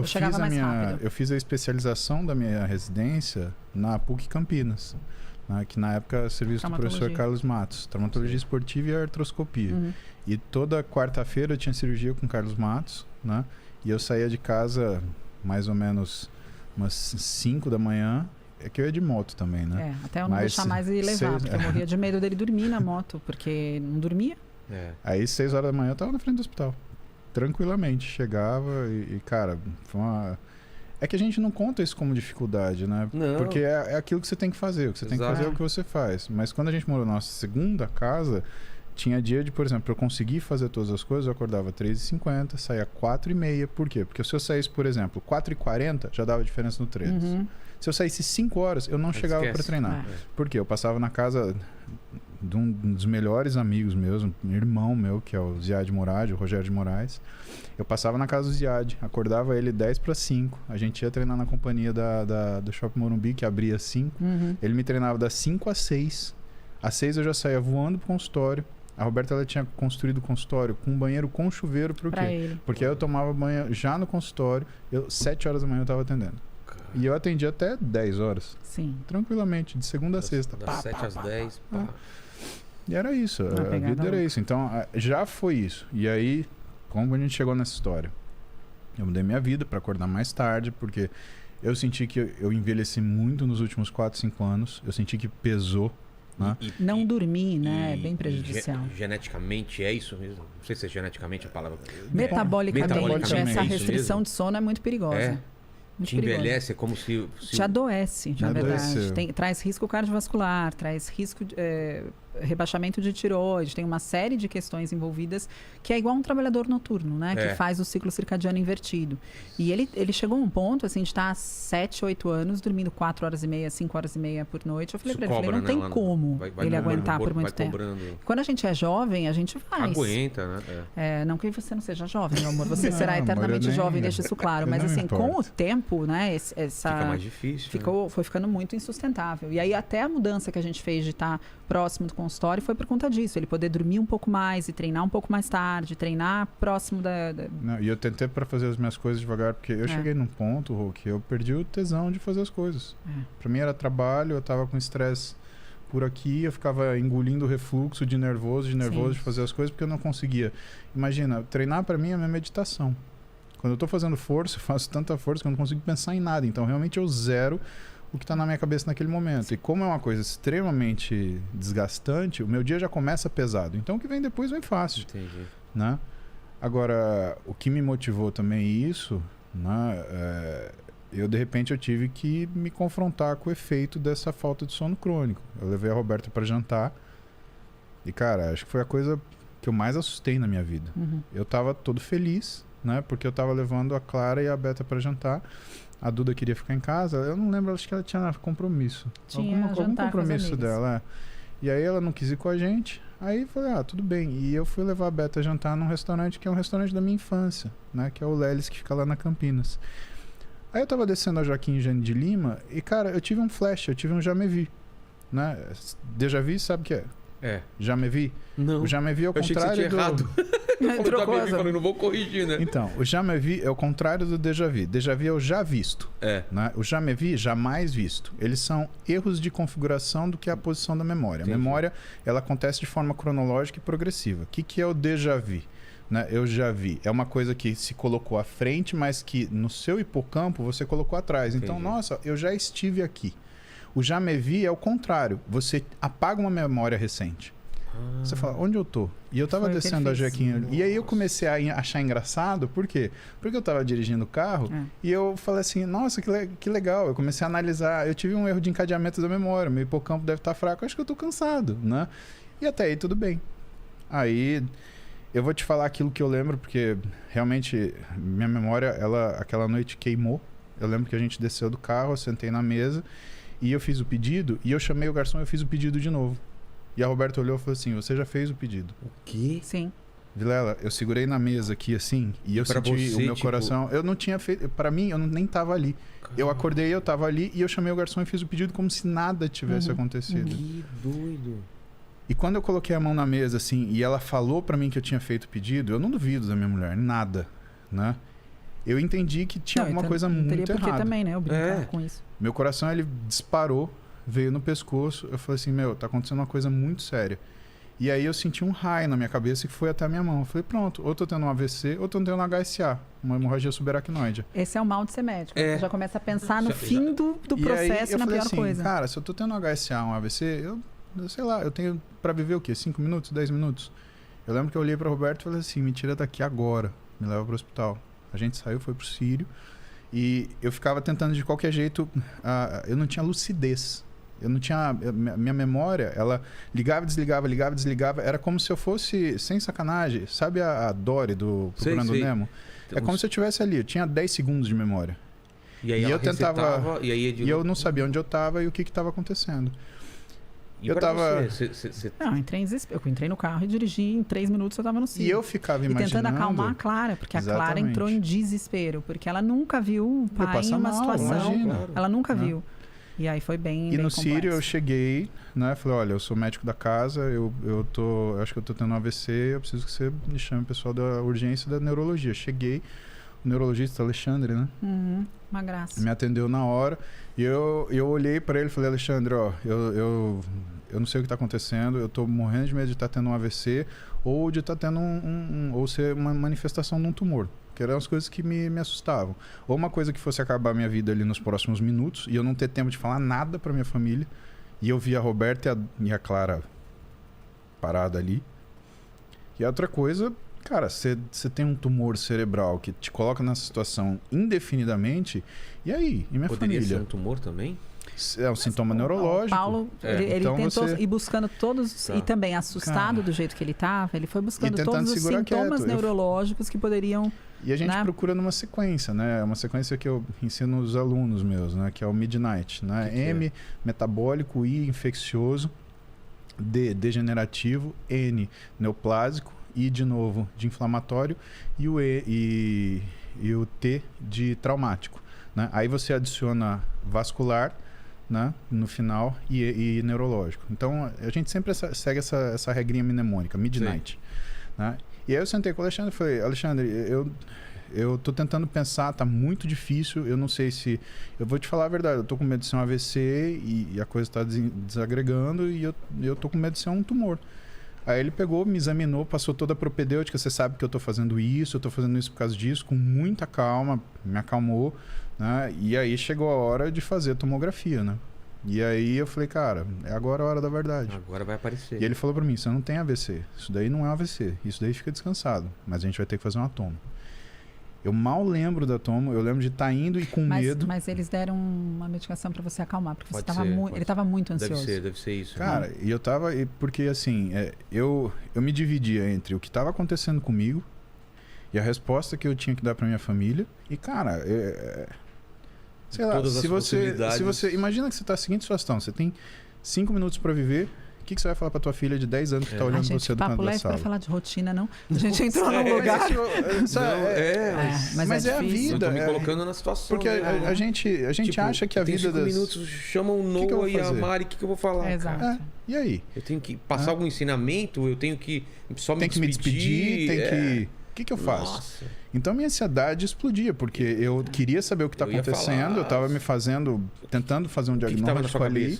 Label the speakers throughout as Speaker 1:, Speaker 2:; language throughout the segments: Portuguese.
Speaker 1: chegava mais rápido.
Speaker 2: Eu fiz a especialização da minha residência na PUC Campinas, né, que na época era serviço do professor Carlos Matos, traumatologia esportiva e artroscopia. E toda quarta-feira eu tinha cirurgia com Carlos Matos, né? E eu saía de casa mais ou menos umas 5 da manhã. É que eu ia de moto também, né?
Speaker 1: Até eu não deixar mais ele levar, porque eu morria de medo dele dormir na moto, porque não dormia.
Speaker 2: Aí 6 horas da manhã eu tava na frente do hospital. Tranquilamente. Chegava cara, foi uma... É que a gente não conta isso como dificuldade, né?
Speaker 3: Não.
Speaker 2: Porque é aquilo que você tem que fazer. O que você tem que fazer é o que você faz. Mas quando a gente morou na nossa segunda casa, tinha dia de, por exemplo, eu conseguir fazer todas as coisas, eu acordava 3h50, saía 4h30. Por quê? Porque se eu saísse, por exemplo, 4h40, já dava diferença no treino. Se eu saísse 5 horas, eu não chegava para treinar. Por quê? Eu passava na casa de um dos melhores amigos meus, um irmão meu, que é o Ziad Moraes, o Rogério de Moraes. Eu passava na casa do Ziad, acordava ele 10:05. A gente ia treinar na companhia do Shopping Morumbi, que abria às 5. Ele me treinava das 5 às 6. Às 6 eu já saía voando pro consultório. A Roberta, ela tinha construído o consultório com um banheiro com chuveiro pro quê?
Speaker 1: Ele.
Speaker 2: Porque aí eu tomava banho já no consultório. 7 horas da manhã eu tava atendendo. E eu atendi até 10 horas.
Speaker 1: Sim.
Speaker 2: Tranquilamente, de segunda a sexta.
Speaker 3: Das 7 às 10.
Speaker 2: E era isso, a vida era isso. Então, já foi isso. E aí, como a gente chegou nessa história? Eu mudei minha vida para acordar mais tarde, porque eu senti que eu envelheci muito nos últimos 4, 5 anos. Eu senti que pesou. Né?
Speaker 1: Não dormir, né? É bem prejudicial.
Speaker 3: Geneticamente é isso mesmo? Não sei se é geneticamente a palavra.
Speaker 1: Metabolicamente, essa restrição de sono é muito perigosa.
Speaker 3: Te envelhece, é como se...
Speaker 1: Te adoece, na verdade. Traz risco cardiovascular, traz risco de rebaixamento de tireoide, tem uma série de questões envolvidas que é igual um trabalhador noturno, né? Que faz o ciclo circadiano invertido. E ele chegou a um ponto, assim, de estar há 7, 8 anos dormindo 4h30, 5h30 por noite. Eu falei pra ele, não tem como ele aguentar por muito tempo. Quando a gente é jovem, a gente faz.
Speaker 3: Aguenta, né?
Speaker 1: Não que você não seja jovem, meu amor. Você será eternamente jovem, deixa isso claro. Mas assim, com o tempo, né?
Speaker 3: Fica mais difícil.
Speaker 1: Foi ficando muito insustentável. E aí até a mudança que a gente fez de estar próximo do consultório foi por conta disso. Ele poder dormir um pouco mais e treinar um pouco mais tarde, treinar próximo da...
Speaker 2: Não, e eu tentei para fazer as minhas coisas devagar, porque eu cheguei num ponto, Rô, que eu perdi o tesão de fazer as coisas. Para mim era trabalho, eu tava com estresse por aqui, eu ficava engolindo o refluxo de nervoso de fazer as coisas, porque eu não conseguia. Imagina, treinar para mim é minha meditação. Quando eu tô fazendo força, eu faço tanta força que eu não consigo pensar em nada. Então, realmente, eu zero o que está na minha cabeça naquele momento. E como é uma coisa extremamente desgastante, o meu dia já começa pesado. Então, o que vem depois vem fácil.
Speaker 3: Entendi.
Speaker 2: Né? Agora, o que me motivou também isso, né, de repente, eu tive que me confrontar com o efeito dessa falta de sono crônico. Eu levei a Roberta para jantar e, cara, acho que foi a coisa que eu mais assustei na minha vida. Eu estava todo feliz, né, porque eu estava levando a Clara e a Beta para jantar. A Duda queria ficar em casa. Eu não lembro, acho que ela tinha compromisso. Algum compromisso dela. E aí ela não quis ir com a gente. Aí falei, tudo bem. E eu fui levar a Beta a jantar num restaurante que é um restaurante da minha infância, né? Que é o Lelis, que fica lá na Campinas. Aí eu tava descendo a Joaquim Eugênio de Lima e, cara, eu tive um flash, eu tive um já me vi, né? Déjà vu, sabe o que é? Já me vi?
Speaker 3: Não.
Speaker 2: O já me vi é o contrário do...
Speaker 3: errado. Eu não vou corrigir, né?
Speaker 2: Então, o já me vi é o contrário do déjà vu. Déjà vu é o já visto. Né? O já me vi, jamais visto. Eles são erros de configuração do que é a posição da memória.
Speaker 3: Entendi.
Speaker 2: A memória, ela acontece de forma cronológica e progressiva. O que é o déjà vu? Né? Eu já vi. É uma coisa que se colocou à frente, mas que no seu hipocampo você colocou atrás. Então,
Speaker 3: Entendi.
Speaker 2: nossa, eu já estive aqui. O já me vi é o contrário. Você apaga uma memória recente. Você fala, onde eu tô? E eu tava descendo a Jequinha. E aí eu comecei a achar engraçado, por quê? Porque eu tava dirigindo o carro e eu falei assim, nossa, que legal. Eu comecei a analisar, eu tive um erro de encadeamento da memória, meu hipocampo deve estar fraco, acho que eu tô cansado, né? E até aí tudo bem. Aí eu vou te falar aquilo que eu lembro, porque realmente minha memória, aquela noite queimou. Eu lembro que a gente desceu do carro, eu sentei na mesa e eu fiz o pedido, e eu chamei o garçom e eu fiz o pedido de novo. E a Roberta olhou e falou assim, você já fez o pedido.
Speaker 3: O quê?
Speaker 1: Sim.
Speaker 2: Vilela, eu segurei na mesa aqui assim, e eu senti o meu coração... Eu não tinha feito... Pra mim, eu nem tava ali. Caramba. Eu acordei, eu tava ali, e eu chamei o garçom e fiz o pedido como se nada tivesse acontecido.
Speaker 3: Que doido.
Speaker 2: E quando eu coloquei a mão na mesa, assim, e ela falou pra mim que eu tinha feito o pedido, eu não duvido da minha mulher, nada, né? eu entendi que tinha alguma coisa muito errada.
Speaker 1: Teria porque também, né? Eu brincar com isso.
Speaker 2: Meu coração, ele disparou, veio no pescoço. Eu falei assim, tá acontecendo uma coisa muito séria. E aí eu senti um raio na minha cabeça que foi até a minha mão. Eu falei, pronto, ou tô tendo um AVC, ou tô tendo um HSA, uma hemorragia subaracnoide.
Speaker 1: Esse é o mal de ser médico. Você já começa a pensar no fim do processo e na pior coisa.
Speaker 2: Cara, se eu tô tendo um HSA, um AVC, eu sei lá, eu tenho pra viver o quê? 5 minutos, 10 minutos? Eu lembro que eu olhei pra Roberto e falei assim, me tira daqui agora, me leva pro hospital. A gente saiu, foi pro Sírio, e eu ficava tentando de qualquer jeito, eu não tinha lucidez. Eu não tinha... Minha memória, ela ligava, desligava. Era como se eu fosse, sem sacanagem, sabe a Dory do Procurando Nemo? É como se eu estivesse ali. Eu tinha 10 segundos de memória.
Speaker 3: E aí eu tentava...
Speaker 2: E eu não sabia onde eu estava e o que estava acontecendo.
Speaker 3: E eu tava...
Speaker 1: Não, eu entrei em desespero. Eu entrei no carro e dirigi. Em 3 minutos eu estava no Sírio.
Speaker 2: E eu ficava imaginando...
Speaker 1: E tentando acalmar a Clara, porque a Clara entrou em desespero. Porque ela nunca viu um pai em uma situação...
Speaker 2: Imagina.
Speaker 1: Ela nunca viu. E aí foi bem
Speaker 2: no
Speaker 1: complexo.
Speaker 2: Sírio eu cheguei, né? Falei, olha, eu sou médico da casa, eu acho que eu tô tendo um AVC, eu preciso que você me chame o pessoal da urgência da neurologia. Cheguei, o neurologista Alexandre, né?
Speaker 1: Uma graça.
Speaker 2: Me atendeu na hora. E eu olhei para ele e falei, Alexandre, ó, eu não sei o que tá acontecendo, eu tô morrendo de medo de estar tendo um AVC ou de estar tendo ou ser uma manifestação de um tumor. Que eram as coisas que me assustavam. Ou uma coisa que fosse acabar a minha vida ali nos próximos minutos e eu não ter tempo de falar nada para minha família. E eu vi a Roberta e a Clara parada ali. E a outra coisa, cara, você tem um tumor cerebral que te coloca nessa situação indefinidamente. E aí? E minha família?
Speaker 3: Poderia ser um tumor também?
Speaker 2: É um sintoma neurológico.
Speaker 1: O Paulo, ele
Speaker 2: então
Speaker 1: tentou ir buscando todos, e também assustado do jeito que ele estava, ele foi buscando todos os sintomas neurológicos que poderiam...
Speaker 2: E a gente procura numa sequência, né? É uma sequência que eu ensino os alunos meus, né? Que é o Midnight, né? M, metabólico, I, infeccioso, D, degenerativo, N, neoplásico, I, de novo, de inflamatório, e o E e o T, de traumático, né? Aí você adiciona vascular, né, no final, e neurológico. Então, a gente sempre segue essa regrinha mnemônica, Midnight. Né? E aí eu sentei com o Alexandre e falei, Alexandre, eu tô tentando pensar, tá muito difícil, eu não sei se... Eu vou te falar a verdade, eu tô com medo de ser um AVC e a coisa tá desagregando e eu tô com medo de ser um tumor. Aí ele pegou, me examinou, passou toda a propedêutica, você sabe que eu tô fazendo isso, eu tô fazendo isso por causa disso, com muita calma, me acalmou, né? E aí chegou a hora de fazer a tomografia, né? E aí eu falei, cara, é agora a hora da verdade.
Speaker 3: Agora vai aparecer.
Speaker 2: E ele falou pra mim, você não tem AVC, isso daí não é AVC, isso daí fica descansado, mas a gente vai ter que fazer uma tomo. Eu mal lembro da tomo, eu lembro de estar indo e com medo.
Speaker 1: Mas eles deram uma medicação pra você acalmar, porque ele estava muito ansioso.
Speaker 3: Deve ser isso.
Speaker 2: Cara,
Speaker 3: né?
Speaker 2: e eu tava, porque assim, eu me dividia entre o que estava acontecendo comigo e a resposta que eu tinha que dar pra minha família. E cara, sei lá, se você imagina que você tá na seguinte situação, você tem 5 minutos pra viver, o que você vai falar pra tua filha de 10 anos que tá olhando você do canto da sala?
Speaker 1: Pra falar de rotina, não. A gente entrou num lugar...
Speaker 2: Mas é a vida.
Speaker 3: Eu tô me colocando na situação.
Speaker 2: Porque a gente tipo, acha que a vida... 5
Speaker 3: minutos, chama o Noah e a Mari, o que eu vou falar?
Speaker 1: Exato.
Speaker 2: E aí?
Speaker 3: Eu tenho que passar algum ensinamento, eu tenho que só me
Speaker 2: despedir, O que eu faço?
Speaker 3: Nossa.
Speaker 2: Então minha ansiedade explodia, porque eu queria saber o que tá acontecendo, eu tava me tentando fazer um diagnóstico ali.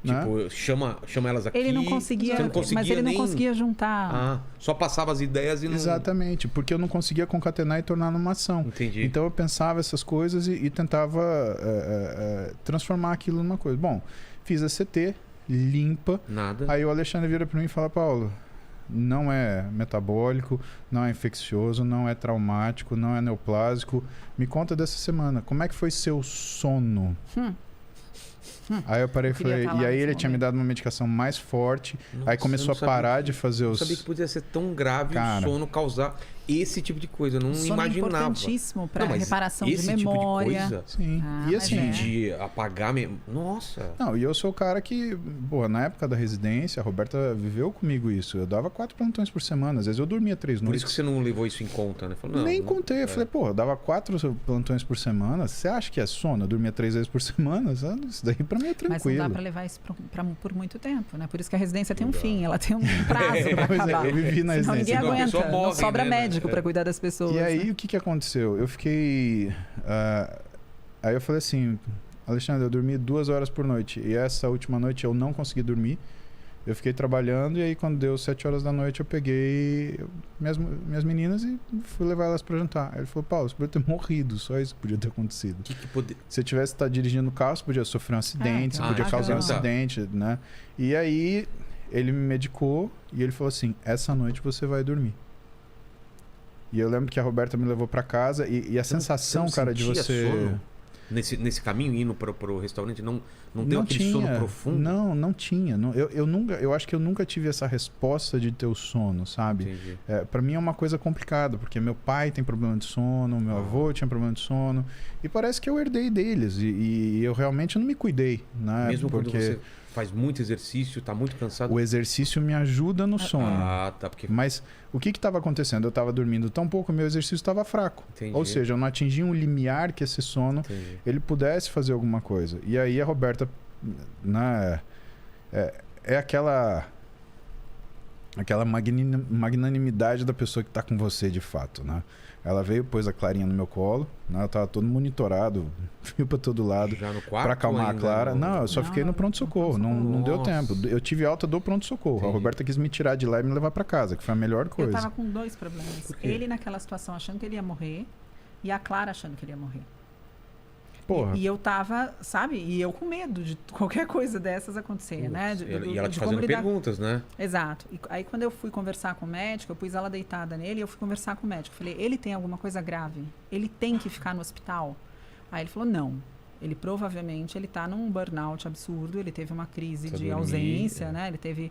Speaker 3: Tipo, chama elas aqui.
Speaker 1: Ele não conseguia, mas ele não conseguia juntar.
Speaker 3: Só passava as ideias e não...
Speaker 2: Exatamente, porque eu não conseguia concatenar e tornar numa ação.
Speaker 3: Entendi.
Speaker 2: Então eu pensava essas coisas e tentava transformar aquilo numa coisa. Bom, fiz a CT, limpa.
Speaker 3: Nada.
Speaker 2: Aí o Alexandre vira para mim e fala, Paulo, não é metabólico, não é infeccioso, não é traumático, não é neoplásico. Me conta dessa semana, como é que foi seu sono? Aí eu parei e falei, e aí ele tinha me dado uma medicação mais forte, aí começou a parar de fazer os...
Speaker 3: Eu sabia que podia ser tão grave o sono causar esse tipo de coisa, eu não imaginava.
Speaker 1: É importantíssimo para reparação de memória.
Speaker 3: Tipo de coisa?
Speaker 2: Sim. E assim,
Speaker 3: de apagar... Nossa!
Speaker 2: Não, e eu sou o cara que, na época da residência, a Roberta viveu comigo isso. Eu dava 4 plantões por semana, às vezes eu dormia 3 noites.
Speaker 3: Por isso que você não levou isso em conta, né? Falou,
Speaker 2: Nem contei, eu falei, eu dava 4 plantões por semana, você acha que é sono? Eu dormia 3 vezes por semana? Isso daí pra mim é tranquilo.
Speaker 1: Mas não dá pra levar isso por muito tempo, né? Por isso que a residência tem um fim, ela tem um prazo pra acabar.
Speaker 2: Eu vivi na residência.
Speaker 1: Ninguém aguenta, não sobra médico pra cuidar das pessoas.
Speaker 2: E aí, o que aconteceu? Eu fiquei... aí eu falei assim, Alexandre, eu dormi 2 horas por noite. E essa última noite eu não consegui dormir. Eu fiquei trabalhando e aí quando deu 7 horas da noite eu peguei minhas meninas e fui levar elas para jantar. Aí ele falou, Paulo, você podia ter morrido, só isso que podia ter acontecido. Se você tivesse estado dirigindo o carro, você podia sofrer um acidente, você podia causar um acidente, né? E aí ele me medicou e ele falou assim, essa noite você vai dormir. E eu lembro que a Roberta me levou para casa e a sensação, cara, de você...
Speaker 3: Sono? Nesse caminho, indo para o restaurante, não deu aquele sono profundo?
Speaker 2: Não tinha. Eu acho que eu nunca tive essa resposta de ter o sono, sabe? Para mim é uma coisa complicada, porque meu pai tem problema de sono, meu avô tinha problema de sono, e parece que eu herdei deles, e eu realmente não me cuidei, né?
Speaker 3: Mesmo porque... quando você faz muito exercício, tá muito cansado?
Speaker 2: O exercício me ajuda no sono.
Speaker 3: Tá. Porque...
Speaker 2: Mas o que estava acontecendo? Eu estava dormindo tão pouco, meu exercício estava fraco.
Speaker 3: Entendi.
Speaker 2: Ou seja, eu não atingi um limiar que esse sono ele pudesse fazer alguma coisa. E aí a Roberta, né, é aquela magnanimidade da pessoa que está com você de fato, né? Ela veio, pôs a Clarinha no meu colo, né? Eu tava todo monitorado, fio para todo lado, para acalmar a Clara. Não, eu só fiquei no pronto-socorro, não deu tempo. Eu tive alta do pronto-socorro. A Roberta quis me tirar de lá e me levar para casa, que foi a melhor coisa.
Speaker 1: Eu tava com 2 problemas. Ele naquela situação achando que ele ia morrer e a Clara achando que ele ia morrer.
Speaker 2: Porra.
Speaker 1: E eu tava, sabe? E eu com medo de qualquer coisa dessas acontecer, né?
Speaker 3: E ela te fazendo perguntas, né?
Speaker 1: Exato. E aí quando eu fui conversar com o médico, eu pus ela deitada nele e eu fui conversar com o médico. Falei, ele tem alguma coisa grave? Ele tem que ficar no hospital? Aí ele falou, não. Ele provavelmente tá num burnout absurdo, ele teve uma crise de ausência, né? Ele teve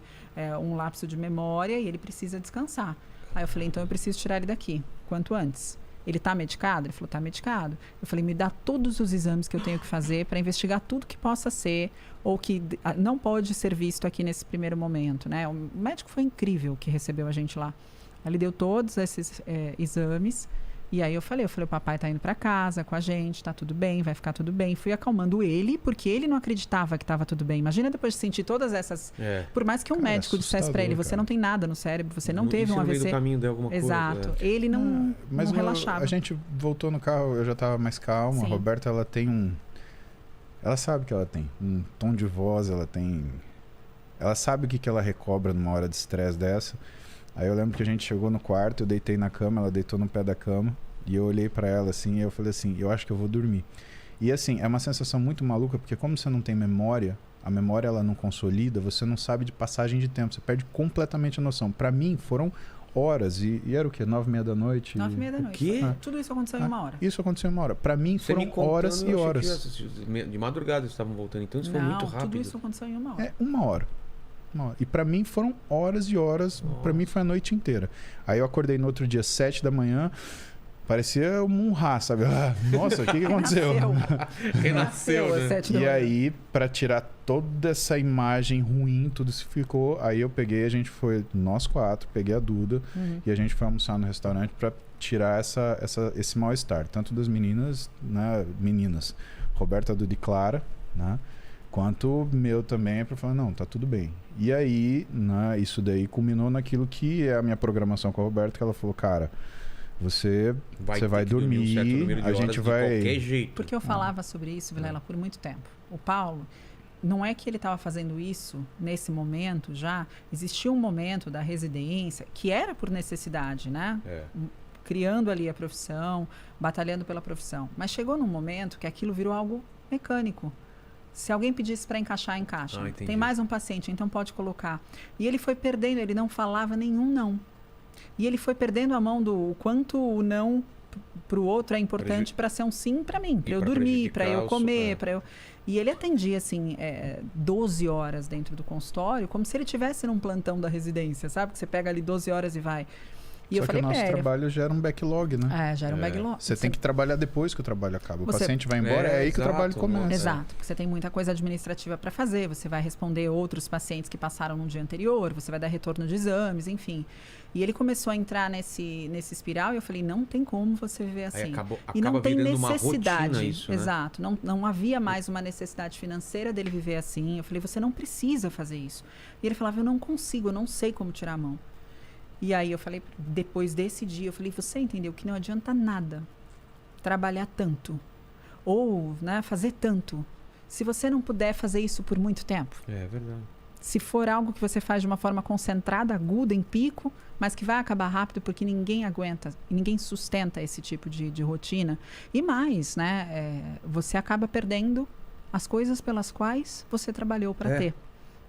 Speaker 1: um lapso de memória e ele precisa descansar. Aí eu falei, então eu preciso tirar ele daqui, quanto antes. Ele está medicado? Ele falou, está medicado. Eu falei, me dá todos os exames que eu tenho que fazer para investigar tudo que possa ser ou que não pode ser visto aqui nesse primeiro momento, né? O médico foi incrível que recebeu a gente lá. Ele deu todos esses exames e aí eu falei, o papai está indo para casa com a gente, está tudo bem, vai ficar tudo bem. Fui acalmando ele, porque ele não acreditava que estava tudo bem. Imagina depois de sentir todas essas... Por mais que um médico dissesse para ele, você não tem nada no cérebro, você não teve um AVC.
Speaker 3: No meio do caminho deu alguma coisa.
Speaker 1: Exato. Ele não relaxava.
Speaker 2: A gente voltou no carro, eu já estava mais calmo. Sim. A Roberta, ela tem ela sabe que ela tem um tom de voz, ela sabe o que ela recobra numa hora de estresse dessa. Aí eu lembro que a gente chegou no quarto, eu deitei na cama, ela deitou no pé da cama e eu olhei pra ela assim e eu falei assim, eu acho que eu vou dormir. E assim, é uma sensação muito maluca, porque como você não tem memória, a memória ela não consolida, você não sabe de passagem de tempo, você perde completamente a noção. Pra mim foram horas e era o quê? 9h30 da noite?
Speaker 1: 9h30 da noite.
Speaker 3: O quê?
Speaker 1: Tudo isso aconteceu em 1 hora.
Speaker 2: Isso aconteceu em 1 hora. Pra mim foram horas e horas.
Speaker 3: De madrugada eles estavam voltando, então isso foi muito rápido.
Speaker 1: Tudo isso aconteceu em 1 hora.
Speaker 2: 1 hora. E pra mim foram horas e horas. Pra mim foi a noite inteira. Aí eu acordei no outro dia 7 da manhã, parecia um rá, sabe? Nossa, o que aconteceu?
Speaker 3: Renasceu, né?
Speaker 2: E aí, pra tirar toda essa imagem ruim, tudo se ficou. Aí eu peguei, a gente foi, nós 4, peguei a Duda e a gente foi almoçar no restaurante pra tirar esse mal-estar. Tanto das meninas, né? Roberta, Duda e Clara, né? Quanto meu também, para falar, não, tá tudo bem. E aí, né, isso daí culminou naquilo que é a minha programação com a Roberta, que ela falou, cara, você vai dormir, a gente vai...
Speaker 3: De qualquer jeito.
Speaker 1: Porque eu falava sobre isso, Vilela, por muito tempo. O Paulo, não é que ele estava fazendo isso nesse momento já, existia um momento da residência que era por necessidade, né? Criando ali a profissão, batalhando pela profissão. Mas chegou num momento que aquilo virou algo mecânico. Se alguém pedisse para encaixar, encaixa. Tem mais um paciente, então pode colocar. E ele foi perdendo, ele não falava nenhum não. E ele foi perdendo a mão do quanto o não para o outro é importante para ser um sim para mim, para eu dormir, para eu comer, para eu... E ele atendia, assim, 12 horas dentro do consultório, como se ele estivesse num plantão da residência, sabe? Que você pega ali 12 horas e vai. E
Speaker 2: Só que o nosso trabalho gera um backlog, né?
Speaker 1: Gera um backlog.
Speaker 2: Você tem que trabalhar depois que o trabalho acaba. O paciente vai embora, é aí que o trabalho começa.
Speaker 1: Exato, porque você tem muita coisa administrativa para fazer, você vai responder outros pacientes que passaram no dia anterior, você vai dar retorno de exames, enfim. E ele começou a entrar nesse espiral e eu falei, não tem como você viver assim.
Speaker 3: Acaba
Speaker 1: e não tem
Speaker 3: necessidade.
Speaker 1: Uma
Speaker 3: isso, né?
Speaker 1: Exato. Não havia mais uma necessidade financeira dele viver assim. Eu falei, você não precisa fazer isso. E ele falava, eu não consigo, eu não sei como tirar a mão. E aí eu falei, depois desse dia, eu falei, você entendeu que não adianta nada trabalhar tanto. Ou, né, fazer tanto. Se você não puder fazer isso por muito tempo.
Speaker 3: É verdade.
Speaker 1: Se for algo que você faz de uma forma concentrada, aguda, em pico, mas que vai acabar rápido porque ninguém aguenta, ninguém sustenta esse tipo de rotina. E mais, né? Você acaba perdendo as coisas pelas quais você trabalhou para ter.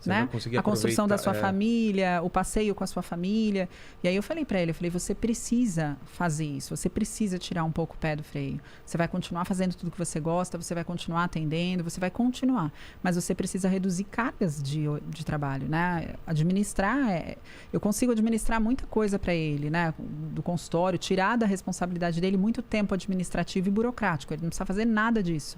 Speaker 1: Né? A construção da sua família, o passeio com a sua família. E aí eu falei para ele, você precisa fazer isso, você precisa tirar um pouco o pé do freio. Você vai continuar fazendo tudo que você gosta, você vai continuar atendendo, você vai continuar. Mas você precisa reduzir cargas de trabalho, né? Administrar, eu consigo administrar muita coisa para ele, né? Do consultório, tirar da responsabilidade dele muito tempo administrativo e burocrático. Ele não precisa fazer nada disso.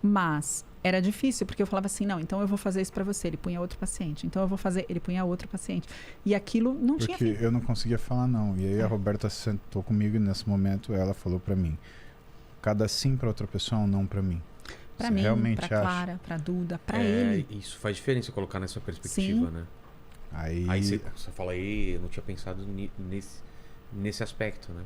Speaker 1: Mas era difícil, porque eu falava assim, não, então eu vou fazer isso para você. Ele punha outro paciente. Então eu vou fazer, ele punha outro paciente. E aquilo não tinha fim.
Speaker 2: Porque eu não conseguia falar não. E aí a Roberta sentou comigo e nesse momento ela falou para mim, cada sim para outra pessoa é um não para mim.
Speaker 1: Para mim, para Clara, para Duda, para ele.
Speaker 3: Isso faz diferença colocar nessa perspectiva, né? Aí você fala, eu não tinha pensado nesse aspecto, né?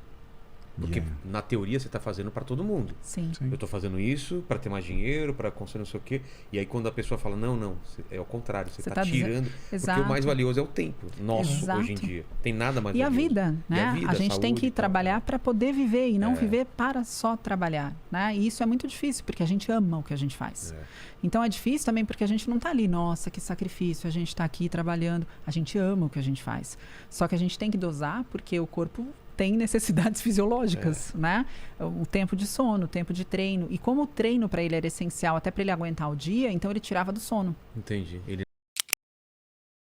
Speaker 3: Porque na teoria você está fazendo para todo mundo.
Speaker 1: Sim.
Speaker 3: Eu estou fazendo isso para ter mais dinheiro, para conseguir não sei o quê. E aí quando a pessoa fala, não, é o contrário. Você está tirando.
Speaker 1: Exato.
Speaker 3: Porque o mais valioso é o tempo nosso hoje em dia. Tem nada mais valioso.
Speaker 1: E a vida, né? A gente tem que trabalhar para poder viver e não viver para só trabalhar, né? E isso é muito difícil, porque a gente ama o que a gente faz. Então é difícil também porque a gente não está ali, nossa, que sacrifício, a gente está aqui trabalhando. A gente ama o que a gente faz. Só que a gente tem que dosar, porque o corpo tem necessidades fisiológicas, né? O tempo de sono, o tempo de treino. E como o treino para ele era essencial até para ele aguentar o dia, então ele tirava do sono.
Speaker 3: Entendi. Ele